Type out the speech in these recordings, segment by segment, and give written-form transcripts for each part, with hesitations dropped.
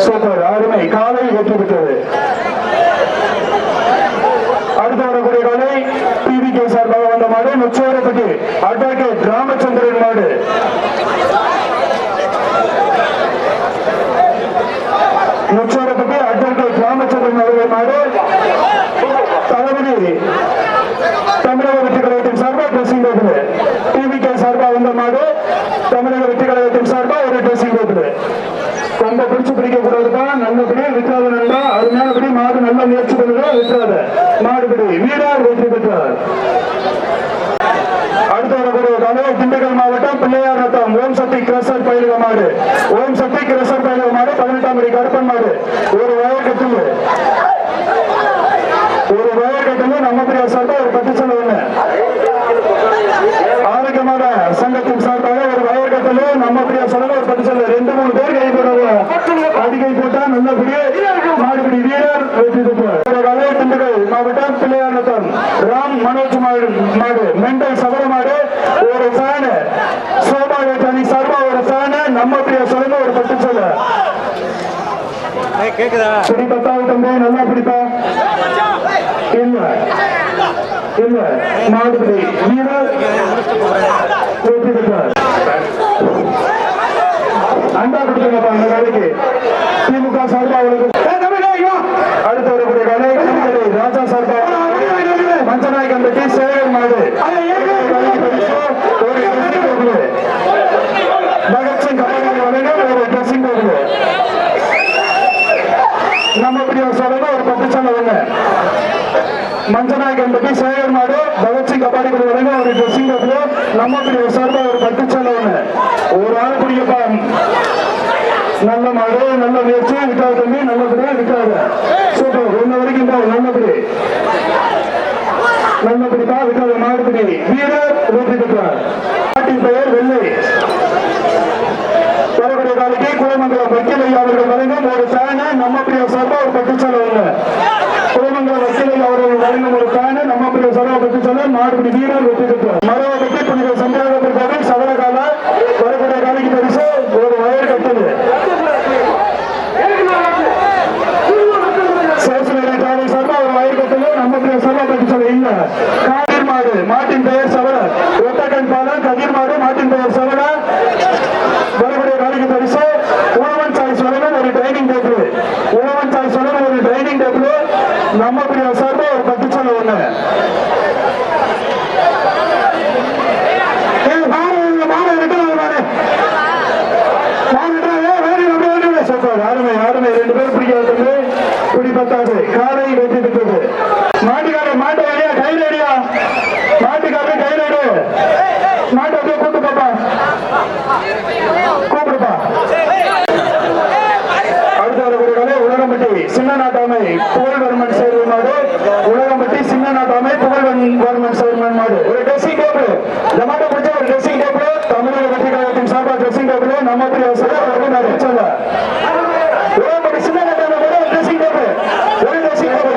Super அருமை காலை வெற்றி பெற்றது. அடுத்து வரக்கூடிய காலை டிவிகே சார்பாக வந்த மாடு முச்சோரப்பட்டி அட்வொகேட் ராமச்சந்திரன் மாடு. முச்சோரப்பட்டி அட்வொகேட் ராமச்சந்திரன் அவர்கள் மாடு தளபதி தமிழக வெற்றி கழகத்தின் சார்பாக ட்ரெஸ்ஸிங் டேபிள். டிவிகே சார்பாக வந்த மாடு தமிழக வெற்றி கழகத்தின் சார்பாக ஒரு ட்ரெஸ்ஸிங் டேபிள். ரொம்ப பிடிச்சு பிடிக்க கூடாதுப்பா, நல்லபடி விற்றாத நண்பா. அருமையானபடி மாடு நல்ல முயற்சி பண்ணுறா, விற்றாத மாடுபடி வீரர் வெற்றி பெற்றார். அடுத்த வரக்கூடிய காலை திண்டுக்கல் மாவட்டம் பிள்ளையார் நத்தம் ஓம் சக்தி கிரசர் பயிலுக மாடு. ஓம் சக்தி கிரசர் பயிலுக மாடு 18ஆம் படி கருப்பன் மாடு. ஒரு வயற்கட்டில் நம்ம பிரியா சார்பாக ஒரு 10 செலவு ஒண்ணு. ஆரோக்கியமான சங்கத்தின் சார்பாக ஒரு வயற்கட்டில் நம்ம பிரியா செலவு ஒரு 10 செலவு. 2-3 பேர் கை போடுறாங்க. அடிக்கை போட்டா நல்லபடியே மாடுபிடி வீரர் வெற்றி பெற்றார். திண்டுக்கல் மாவட்டம் பிள்ளையார் நத்தம் ராம் மனோஜ் மாடு மெண்டல் சபர மாடு ஒரு ஃபேனு. சோபா அணி சார்பா ஒரு ஃபேனு. நம்ம பிரியா செலவு ஒரு 10 செலவு. பிடி 10வது தம்பி, நல்லா பிடிப்பா. இல்ல இல்ல மாடுபிடி வீரர் வெற்றி பெற்றார். அண்டா கொடுத்துங்கப்பா அந்த வேலைக்கு. திமுக சார்பா அடுத்து வரக்கூடிய வேலை ராஜா சார்பா மஞ்சநாயகம் பெட்டி சேகர் மாடு பகத்சிங் கபடி ஒரு ட்ரெஸ்ஸிங் டேபிள். நம்ம பிரியா சார்பா ஒரு 10 செலவு ஒண்ணு. மஞ்சநாயகம் பெட்டி சேகர் மாடு பகத்சிங் கபாடி வரைங்க ஒரு ட்ரெஸ்ஸிங் டேபிள். நம்ம பிரியா சார்பா ஒரு 10 செலவு ஒண்ணு. ஒரு ஆள் பிடிக்கப்பா. நல்ல மாடு, நல்ல முயற்சி, விட்டாத தம்பி, நல்லபடியா விட்டாத. சூப்பர், ஒன்ன வரைக்கும் நல்லபடி நல்லபடிப்பா, விட்டாத மாடுபடி வீரர் வெற்றி பெற்றார். நாட்டின் பெயர் வெள்ளை. வரக்கூடிய காலைக்கு குளமங்கலம் வக்கீலையா அவர்கள் வழங்கும் ஒரு ஃபேனு. நம்ம பிரியா சார்பா ஒரு 10 செலவு. குளமங்கலம் வக்கீலையா அவர்கள் வழங்கும் ஒரு ஃபேனு. நம்ம பிரியா சார்பா 10 செலவு. மாடுபடி வீரர் வெற்றி பெற்றார். மரவை பற்றி புனித சந்திராகப்பர் கோவில் சவரகால வரக்கூடிய காலைக்கு பரிசு ஒரு வயர் கட்டது. கதிர் மாடு மாட்டின் பெயர் சவர. ஒத்தக்கண் பாலம் கதிர் மாடு மாட்டின் பெயர் சவர. வரக்கூடிய காலைக்கு பரிசு உழவன் சாய்ஸ் வழங்கும் ஒரு டைனிங் டேபிள். உழவன் சாய்ஸ் வழங்கும் ஒரு டைனிங் டேபிள். நம்ம பிரியா சார்பா ஒரு 10 செலவு ஒண்ணு. அருமை அருமை 2 பேர் பிடிக்காது பிடி 10வது காலை வெற்றி பெற்றது. மாட்டுக்காரர் மாட்டை அடியா கையில் அடியா. மாட்டுக்காரர் கையில் அடி. மாட்டை அப்படியே கூட்டு பாப்பா, கூப்பிடுப்பா. அடுத்த வரக்கூடிய உலகம்பட்டி சின்ன நாட்டாமை புகழ்வர்மன் சேர்வன் மாடு. உலகம்பட்டி சின்ன நாட்டாமை புகழ்வர்மன் சேர்வன் மாடு ஒரு ட்ரெஸ்ஸிங் டேபிள். இந்த மாட்டை பிடிச்ச ஒரு ட்ரெஸ்ஸிங் டேபிள். தமிழக வெற்றி கழகத்தின் சார்பா ட்ரெஸ்ஸிங் டேபிள். நம்ம பிரியா சொல்ல உலகம்பட்டி சின்ன நாட்டாமை ஒரு ட்ரெஸ்ஸிங் டேபிள். ஒரு ட்ரெஸ்ஸிங் டேபிள்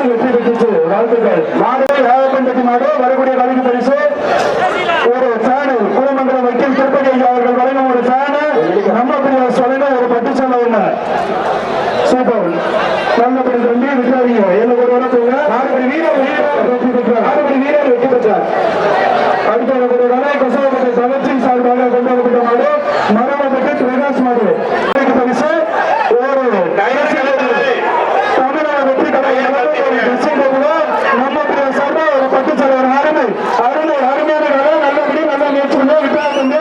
வெற்றி பெற்றுச்சு. வாழ்த்துக்கள். மாடு யாகப்பட்டி மாடு வரக்கூடிய கலைக்கு பரிசு ஒரு ஃபேனு. குளமங்கலம் வக்கீல் திருப்பதி அவர்கள் வழங்கும் ஒரு ஃபேனு. நம்ம பிரியா சொல்ல ஒரு 10 செலவு. சூப்பர், நல்லபடி தம்பி விசாரிங்க. என்ன ஒரு வரப்போங்க. மாடுபடி வீரர் வெற்றி பெற்றார். மாடுபடி வீரர் வெற்றி பெற்றார். அடுத்த வரக்கூடிய கலை கொசவப்பட்டி பகத்சிங் சார்பாக கொண்டாடப்பட்ட மாடு மரமப்பட்டி பிரகாஷ் மாடு பரிசு ஒரு தமிழக வெற்றி கழகம் நம்ம பிரியா சார்பா ஒரு 10 செலவு. அருமை அருமை அருமையான கலை. நல்லபடி நல்ல முயற்சி பண்ண விட்டாங்க.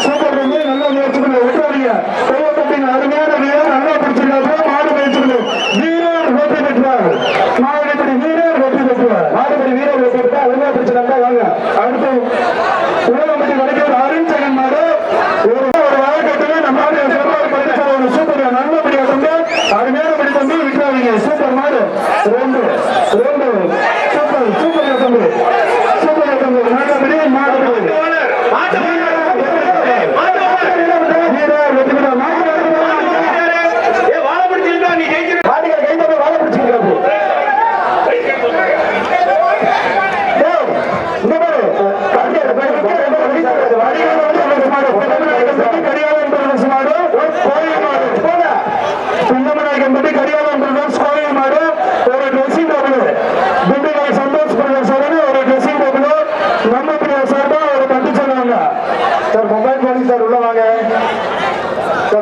சூப்பர் பண்ணி நல்ல முயற்சி பண்ண விட்டாதீங்க. கையப்பட்டின் அருமையான வீரர் நல்லா பிடிச்சிருக்காரு. மாடு முயற்சி பண்ணு வீரர் வெற்றி பெற்றார். மாடுபடி வீரர் வெற்றி பெற்றார். மாடுபடி வீரர் வெற்றி பெற்றா அருமையா பிடிச்சிருக்காங்க. வாங்க அடுத்து உலகம்பட்டி வரைக்கும் அருண் ஜெகன் மாடு ஒரு வயக்கட்டுமே நம்ம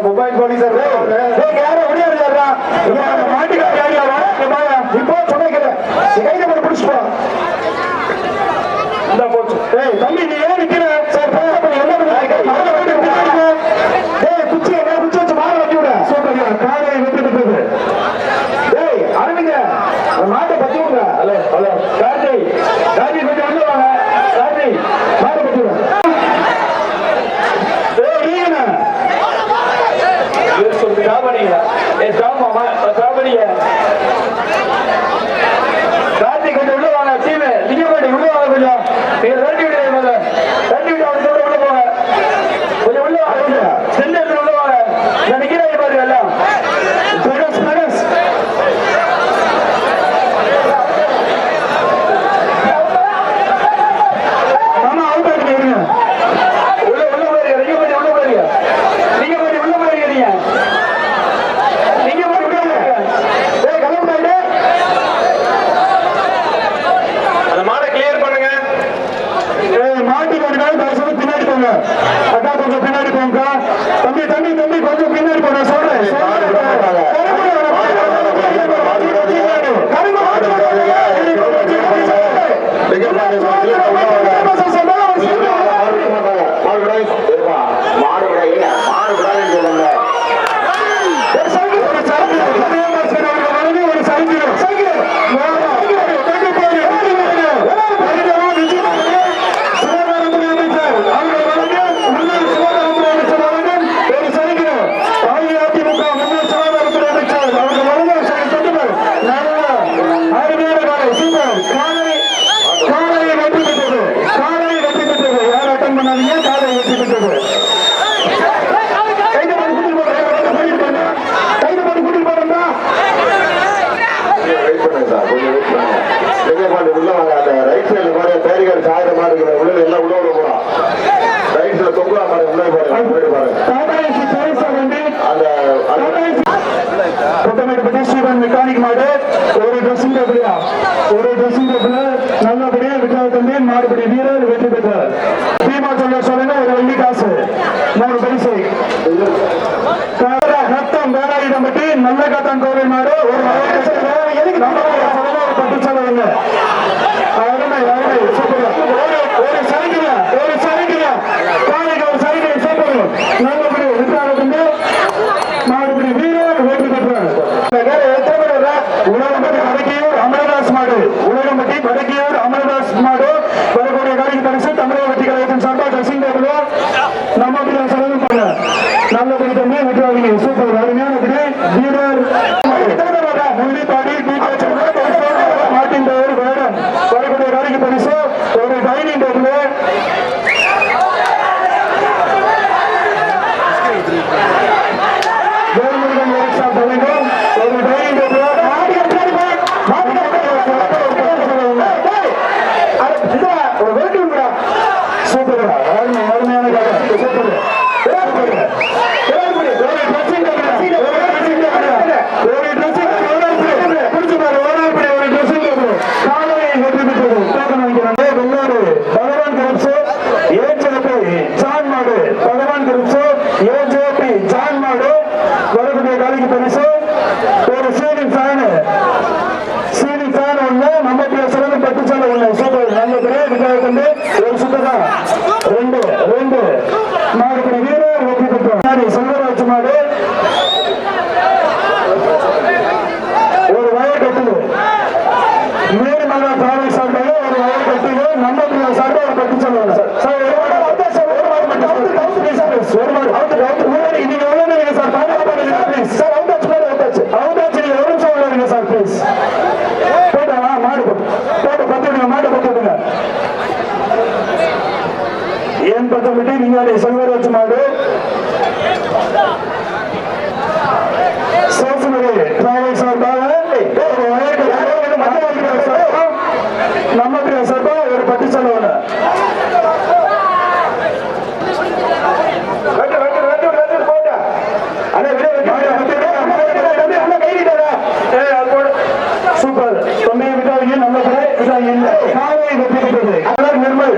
மொபைல் போலீஸ் யாரும் முடியாது மாட்டுக்கார இப்போ சொன்ன கையில போய் பிடிச்சுப்பா இந்த போச்சு. தம்பி நீ ஏன் நிக்கிற சார் குச்சி என்ன குச்சி வச்சு மாற வச்சு விட சூப்பர் காலையை விட்டு விட்டுறது. அரவிங்க மாட்டை பத்தி விடுங்க. ஹலோ ஹலோ கார்த்தி கார்த்தி கொஞ்சம் உள்ள வாங்க. கார்த்தி மாட்டை பத்தி விடுங்க. கார்த்தி கொஞ்சம் உள்ள வாங்க. டீம் நீங்க மாட்டி உள்ள வாங்க. கொஞ்சம் நீங்க தட்டி விடுங்க. தட்டி விட்டு அவனுக்கு உள்ள போங்க. கொஞ்சம் உள்ள வாங்க. செல்லு உள்ள வாங்க. நான் நிக்கிறேன் பாருங்க எல்லாம். அக்கா கொஞ்சம் பின்னாடி போங்க. தம்பி தம்பி தம்பி கொஞ்சம் பின்னாடி போங்க. சொல்றேன் மெக்கானிக் மாடு ஒரு ட்ரெஸ்ஸிங் டேபிள் நல்லபடியா விட்டால் மாடுபடி வீரர் வெற்றி பெற்றார். தீமா சொல்லுங்க ஒரு வெள்ளி காசு 3 பரிசு. ரத்தம் வேலாயுதம் பற்றி நல்ல காத்தான் கோவில் மாடு ஒரு பட்டு சொல்லுங்க. ஒரு சரிக்கிற காலைக்கு ஒரு சரிக்கிற சூப்பர் நல்லபடி விட்டால் மாடுபடி வீரர் வெற்றி பெற்றார். உலகம்பட்டி வடக்கியூர் அமரதாஸ் மாடு உலகம்பட்டி வடக்கியூர் அமரதாஸ் மாடு வரக்கூடிய காலைக்கு பரிசு தமிழக வெற்றி கழகத்தின் சார்பாக ட்ரெஸ்ஸிங் டேபிள் நம்ம செலவு பண்ண நல்லபடி தம்பி விட்டுறாதீங்க. சூப்பர் அருமையான வீரர் முள்ளிப்பாடி மாட்டின் பெயர் வேடம் வரக்கூடிய காலைக்கு பரிசு ஒரு dining table Velmurugan work shop வழங்கும் ஒரு டைனிங் டேபிள் சூப்பர் அருமையான சூப்பர் வரக்கூடிய காலைக்கு பரிசு ஒரு சீலிங் ஃபேன் ஒண்ணு நம்ம பேசுறது பட்டு சாலை ஒண்ணு சூப்பர் நல்ல பிறகு ஒரு சுத்ததா ரெண்டு மாடுபடி வீரர் வெற்றி பெற்றார். செல்வராஜ் மாடு ஒரு வயக்கட்டு மேல்மலா தாரை சார்பாக ஒரு வயக்கட்டு நம்ம சார்பாக ஒரு பட்டு சொல்லுவாங்க சார். ஏன் பக்கம் விட்டு நீங்க செல்வராஜ் மாடு டிராவல் சார்பாக நம்ம சார்பாக ஒரு பட்டு செலவு சூப்பர் தொண்டையை விட்டாங்க நம்ம காலை வெற்றி பெற்றது. நிர்மல்